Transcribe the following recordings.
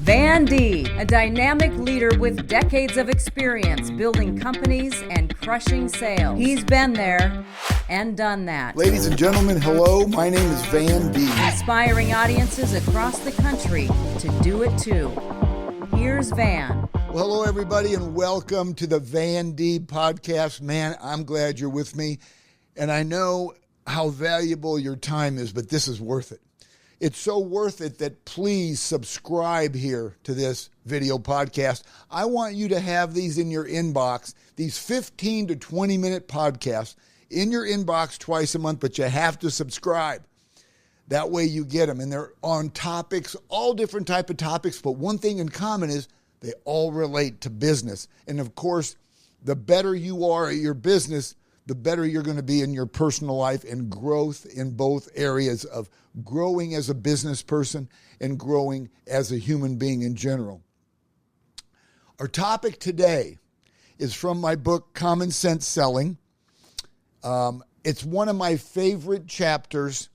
Van Deeb, a dynamic leader with decades of experience building companies and crushing sales. He's been there and done that. Ladies and gentlemen, hello. My name is Van Deeb. Inspiring audiences across the country to do it too. Here's Van. Well, hello, everybody, and welcome to the Van Deeb Podcast. Man, I'm glad you're with me, and I know how valuable your time is, but this is worth it. It's so worth it that please subscribe here to this video podcast. I want you to have these in your inbox, these 15 to 20 minute podcasts in your inbox twice a month, but you have to subscribe. That way you get them, and they're on topics, all different type of topics, but one thing in common is they all relate to business. And of course, the better you are at your business, the better you're going to be in your personal life, and growth in both areas of growing as a business person and growing as a human being in general. Our topic today is from my book, Common Sense Selling. It's one of my favorite chapters.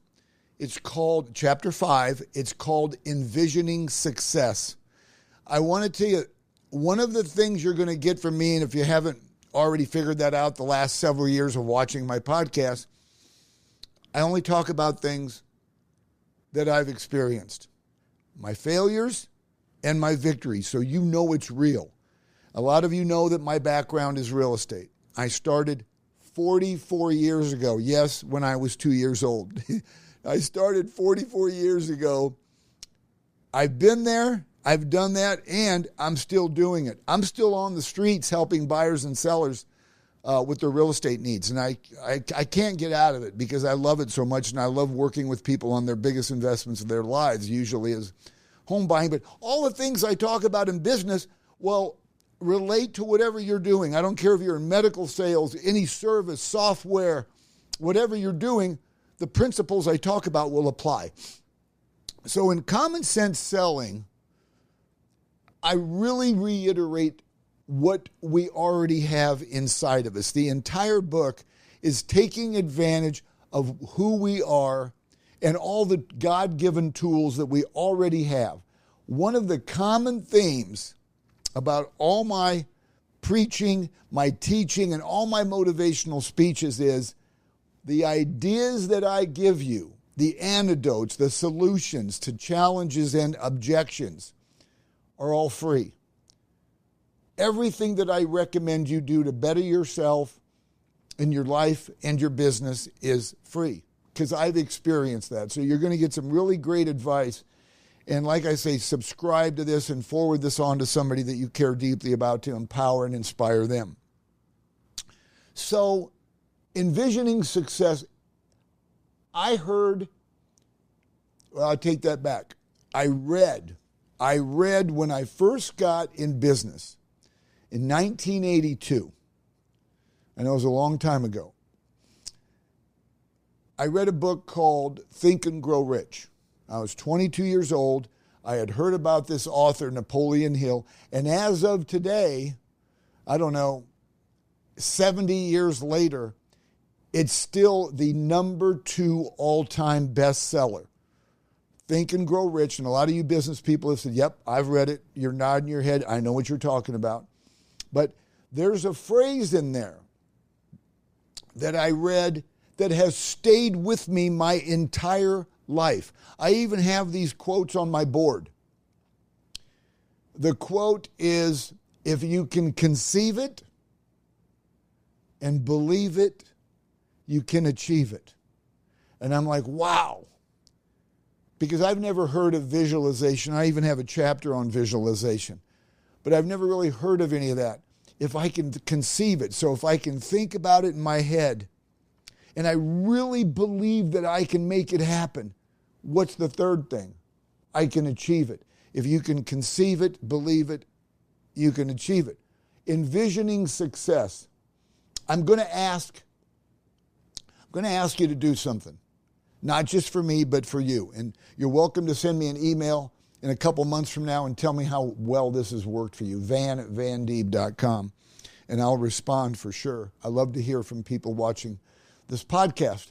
It's called Chapter 5. It's called Envisioning Success. I want to tell you, one of the things you're going to get from me, and if you haven't already figured that out the last several years of watching my podcast, I only talk about things that I've experienced, my failures and my victories, so you know it's real. A lot of you know that my background is real estate. I started 44 years ago, yes, when I was 2 years old. I started 44 years ago. I've been there, I've done that, and I'm still doing it. I'm still on the streets helping buyers and sellers with their real estate needs. And I can't get out of it because I love it so much, and I love working with people on their biggest investments of their lives, usually is home buying. But all the things I talk about in business, well, relate to whatever you're doing. I don't care if you're in medical sales, any service, software, whatever you're doing, the principles I talk about will apply. So in Common Sense Selling, I really reiterate what we already have inside of us. The entire book is taking advantage of who we are and all the God-given tools that we already have. One of the common themes about all my preaching, my teaching, and all my motivational speeches is the ideas that I give you, the antidotes, the solutions to challenges and objections are all free. Everything that I recommend you do to better yourself in your life and your business is free because I've experienced that. So you're going to get some really great advice. And like I say, subscribe to this and forward this on to somebody that you care deeply about to empower and inspire them. So, envisioning success, I take that back. I read when I first got in business in 1982. I know it was a long time ago. I read a book called Think and Grow Rich. I was 22 years old. I had heard about this author, Napoleon Hill, and as of today, I don't know, 70 years later, it's still the number 2 all-time bestseller. Think and Grow Rich, and a lot of you business people have said, yep, I've read it. You're nodding your head. I know what you're talking about. But there's a phrase in there that I read that has stayed with me my entire life. I even have these quotes on my board. The quote is, if you can conceive it and believe it, you can achieve it. And I'm like, wow. Because I've never heard of visualization. I even have a chapter on visualization. But I've never really heard of any of that. If I can conceive it, so if I can think about it in my head, and I really believe that I can make it happen, what's the third thing? I can achieve it. If you can conceive it, believe it, you can achieve it. Envisioning success. I'm going to ask you to do something. Not just for me, but for you. And you're welcome to send me an email in a couple months from now and tell me how well this has worked for you. van@vandeeb.com. And I'll respond for sure. I love to hear from people watching this podcast.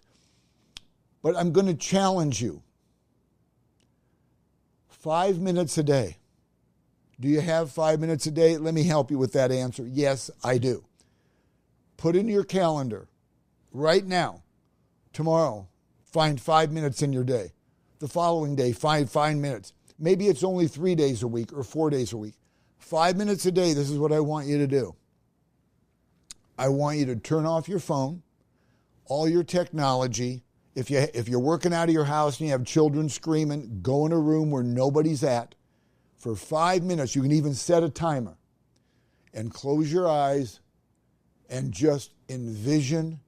But I'm going to challenge you. 5 minutes a day. Do you have 5 minutes a day? Let me help you with that answer. Yes, I do. Put in your calendar right now, tomorrow, find 5 minutes in your day. The following day, find 5 minutes. Maybe it's only 3 days a week or 4 days a week. 5 minutes a day, this is what I want you to do. I want you to turn off your phone, all your technology. If you're working out of your house and you have children screaming, go in a room where nobody's at. For 5 minutes, you can even set a timer. And close your eyes and just envision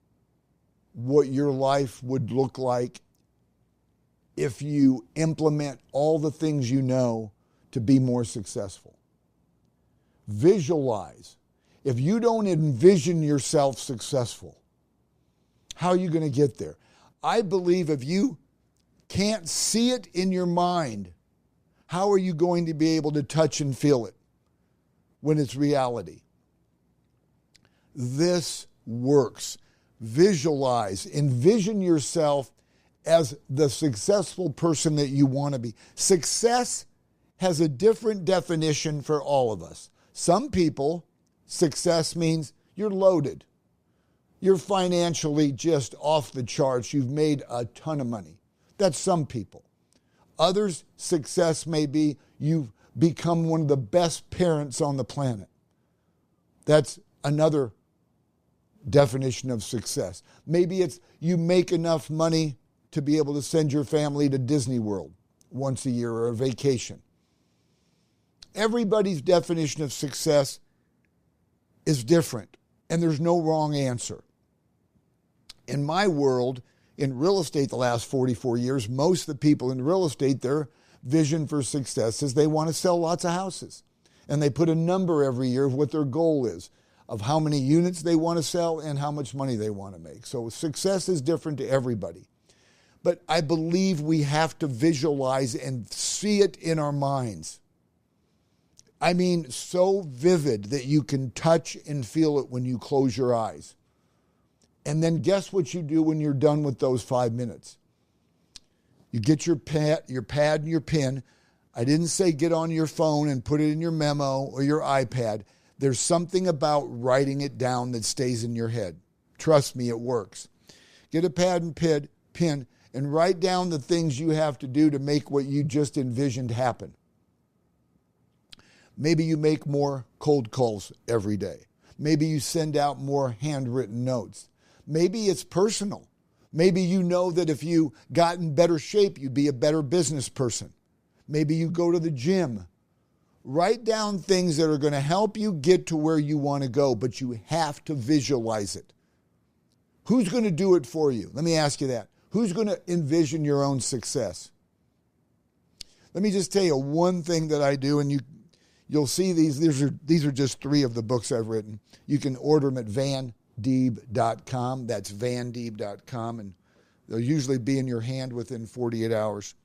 what your life would look like if you implement all the things you know to be more successful. Visualize. If you don't envision yourself successful, how are you going to get there? I believe if you can't see it in your mind, how are you going to be able to touch and feel it when it's reality? This works. Visualize. Envision yourself as the successful person that you want to be. Success has a different definition for all of us. Some people, success means you're loaded. You're financially just off the charts. You've made a ton of money. That's some people. Others, success may be you've become one of the best parents on the planet. That's another definition of success. Maybe it's you make enough money to be able to send your family to Disney World once a year or a vacation. Everybody's definition of success is different, and there's no wrong answer. In my world, in real estate the last 44 years, most of the people in real estate, their vision for success is they want to sell lots of houses. And they put a number every year of what their goal is, of how many units they want to sell and how much money they want to make. So success is different to everybody. But I believe we have to visualize and see it in our minds. I mean, so vivid that you can touch and feel it when you close your eyes. And then guess what you do when you're done with those 5 minutes? You get your pad and your pen. I didn't say get on your phone and put it in your memo or your iPad. There's something about writing it down that stays in your head. Trust me, it works. Get a pad and pen and write down the things you have to do to make what you just envisioned happen. Maybe you make more cold calls every day. Maybe you send out more handwritten notes. Maybe it's personal. Maybe you know that if you got in better shape, you'd be a better business person. Maybe you go to the gym. Write down things that are going to help you get to where you want to go, but you have to visualize it. Who's going to do it for you? Let me ask you that. Who's going to envision your own success? Let me just tell you one thing that I do, and you'll see these. These are just 3 of the books I've written. You can order them at vandeeb.com. That's vandeeb.com, and they'll usually be in your hand within 48 hours.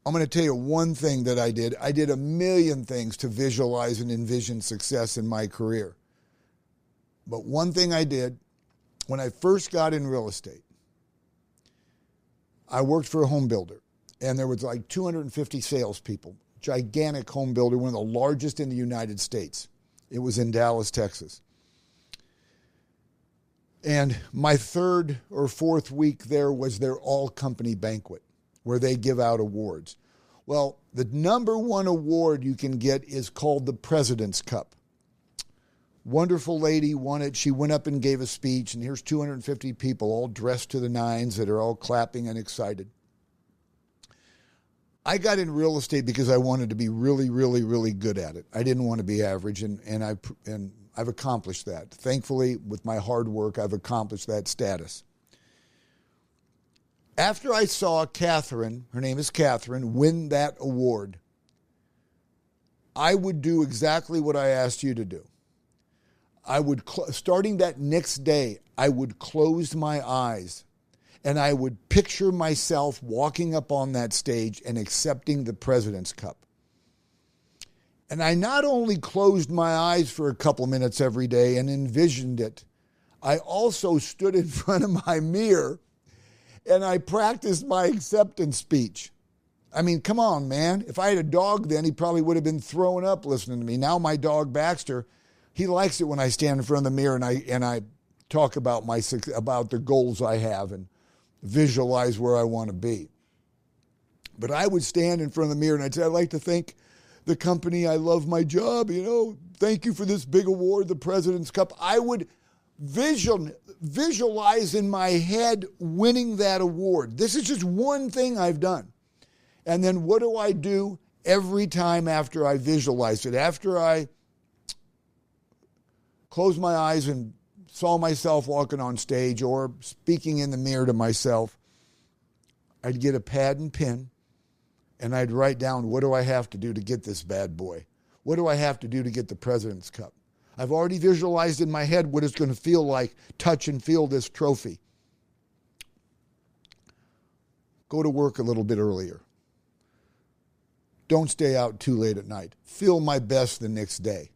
I'm going to tell you one thing that I did. I did a million things to visualize and envision success in my career. But one thing I did, when I first got in real estate, I worked for a home builder, and there was like 250 salespeople. Gigantic home builder, one of the largest in the United States. It was in Dallas, Texas. And my 3rd or 4th week there was their all-company banquet, where they give out awards. Well, the number 1 award you can get is called the President's Cup. Wonderful lady won it. She went up and gave a speech, and here's 250 people all dressed to the nines that are all clapping and excited. I got in real estate because I wanted to be really, really, really good at it. I didn't want to be average, and I've accomplished that. Thankfully, with my hard work, I've accomplished that status. After I saw Catherine, her name is Catherine, win that award, I would do exactly what I asked you to do. I would, starting that next day, I would close my eyes and I would picture myself walking up on that stage and accepting the President's Cup. And I not only closed my eyes for a couple minutes every day and envisioned it, I also stood in front of my mirror and I practiced my acceptance speech. I mean, come on, man. If I had a dog then, he probably would have been throwing up listening to me. Now my dog, Baxter, he likes it when I stand in front of the mirror and I talk about about the goals I have and visualize where I want to be. But I would stand in front of the mirror and I'd say, I'd like to thank the company. I love my job. Thank you for this big award, the President's Cup. I would visualize in my head winning that award. This is just one thing I've done. And then what do I do every time after I visualize it? After I close my eyes and saw myself walking on stage or speaking in the mirror to myself, I'd get a pad and pen and I'd write down, what do I have to do to get this bad boy? What do I have to do to get the President's Cup? I've already visualized in my head what it's going to feel like, touch and feel this trophy. Go to work a little bit earlier. Don't stay out too late at night. Feel my best the next day.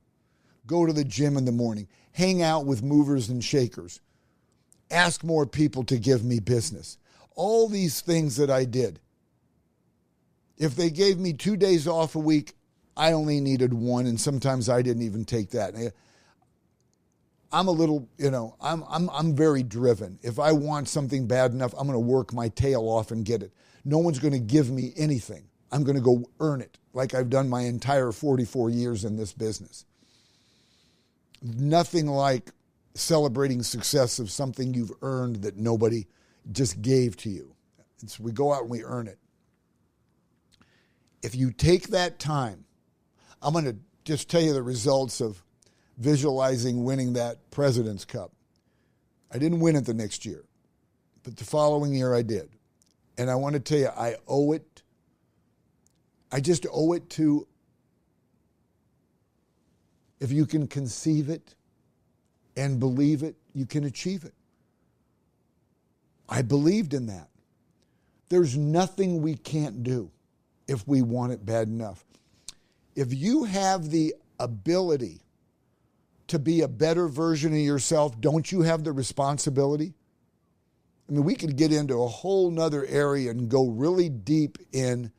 Go to the gym in the morning. Hang out with movers and shakers. Ask more people to give me business. All these things that I did. If they gave me 2 days off a week, I only needed one, and sometimes I didn't even take that. I'm a little, I'm very driven. If I want something bad enough, I'm going to work my tail off and get it. No one's going to give me anything. I'm going to go earn it, like I've done my entire 44 years in this business. Nothing like celebrating success of something you've earned that nobody just gave to you. So we go out and we earn it. If you take that time, I'm going to just tell you the results of visualizing winning that President's Cup. I didn't win it the next year, but the following year I did. And I want to tell you, I just owe it to, if you can conceive it and believe it, you can achieve it. I believed in that. There's nothing we can't do if we want it bad enough. If you have the ability to be a better version of yourself, don't you have the responsibility? I mean, we could get into a whole nother area and go really deep in,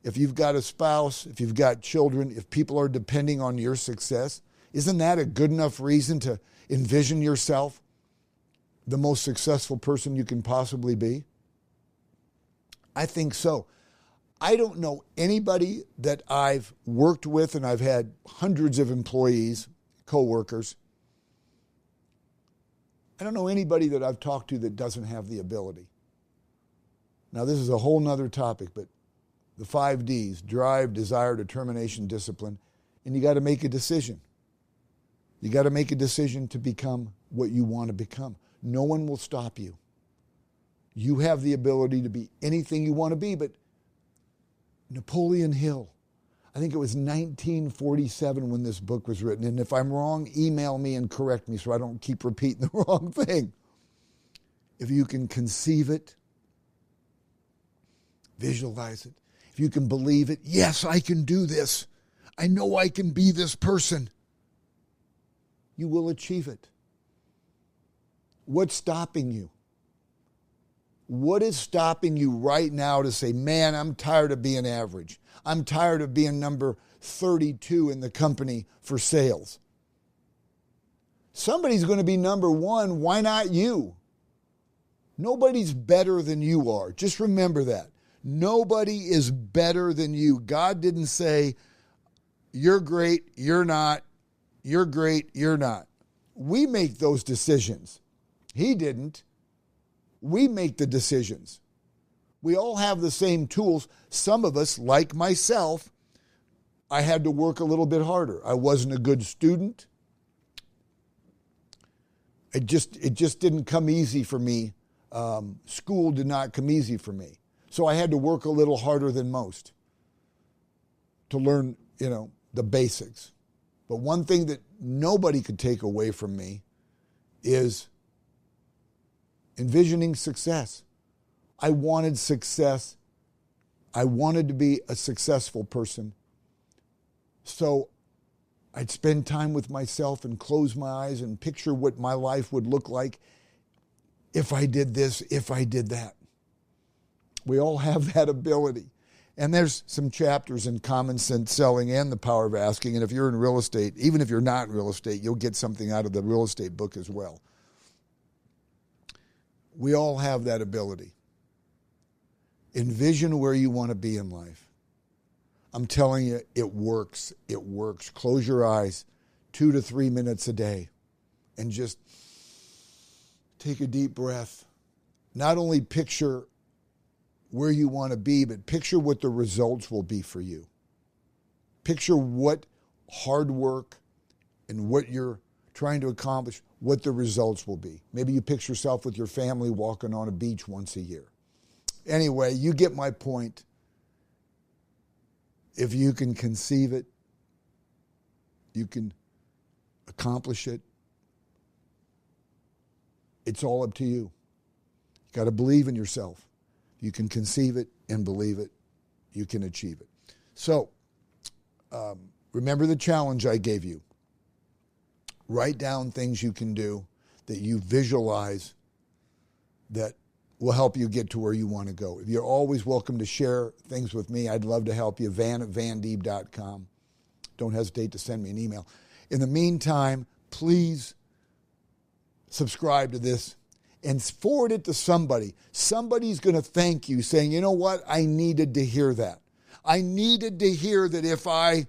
if you've got a spouse, if you've got children, if people are depending on your success, isn't that a good enough reason to envision yourself the most successful person you can possibly be? I think so. I don't know anybody that I've worked with, and I've had hundreds of employees, co-workers. I don't know anybody that I've talked to that doesn't have the ability. Now, this is a whole nother topic, but the 5 Ds, drive, desire, determination, discipline, and you got to make a decision. You got to make a decision to become what you want to become. No one will stop you. You have the ability to be anything you want to be, but Napoleon Hill, I think it was 1947 when this book was written, and if I'm wrong, email me and correct me so I don't keep repeating the wrong thing. If you can conceive it, visualize it, if you can believe it, yes, I can do this. I know I can be this person. You will achieve it. What's stopping you? What is stopping you right now to say, man, I'm tired of being average. I'm tired of being number 32 in the company for sales. Somebody's going to be number 1. Why not you? Nobody's better than you are. Just remember that. Nobody is better than you. God didn't say, you're great, you're not. You're great, you're not. We make those decisions. He didn't. We make the decisions. We all have the same tools. Some of us, like myself, I had to work a little bit harder. I wasn't a good student. It just didn't come easy for me. School did not come easy for me. So I had to work a little harder than most to learn, the basics. But one thing that nobody could take away from me is envisioning success. I wanted success. I wanted to be a successful person. So I'd spend time with myself and close my eyes and picture what my life would look like if I did this, if I did that. We all have that ability. And there's some chapters in Common Sense Selling and The Power of Asking. And if you're in real estate, even if you're not in real estate, you'll get something out of the real estate book as well. We all have that ability. Envision where you want to be in life. I'm telling you, it works. It works. Close your eyes 2 to 3 minutes a day and just take a deep breath. Not only picture where you want to be, but picture what the results will be for you. Picture what hard work and what you're trying to accomplish, what the results will be. Maybe you picture yourself with your family walking on a beach once a year. Anyway, you get my point. If you can conceive it, you can accomplish it. It's all up to you. You got to believe in yourself. You can conceive it and believe it. You can achieve it. So, remember the challenge I gave you. Write down things you can do that you visualize that will help you get to where you want to go. You're always welcome to share things with me. I'd love to help you. van@vandeeb.com. Don't hesitate to send me an email. In the meantime, please subscribe to this and forward it to somebody. Somebody's going to thank you saying, you know what? I needed to hear that. I needed to hear that if I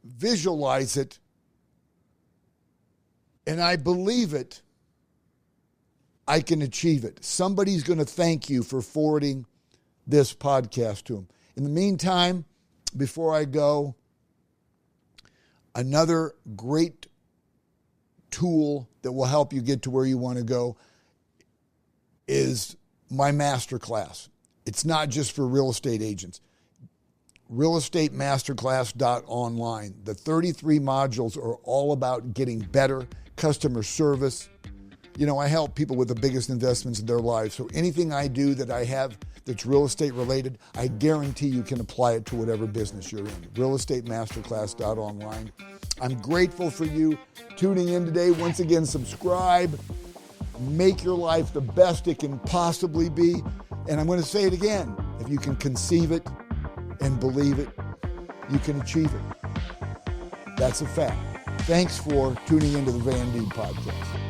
visualize it and I believe it, I can achieve it. Somebody's going to thank you for forwarding this podcast to them. In the meantime, before I go, another great tool that will help you get to where you want to go is my Masterclass. It's not just for real estate agents. Realestatemasteclass.online. The 33 modules are all about getting better customer service. You know, I help people with the biggest investments in their lives. So anything I do that I have that's real estate related, I guarantee you can apply it to whatever business you're in. Realestatemasteclass.online. I'm grateful for you tuning in today. Once again, subscribe. Make your life the best it can possibly be. And I'm going to say it again. If you can conceive it and believe it, you can achieve it. That's a fact. Thanks for tuning into the Van Deeb Podcast.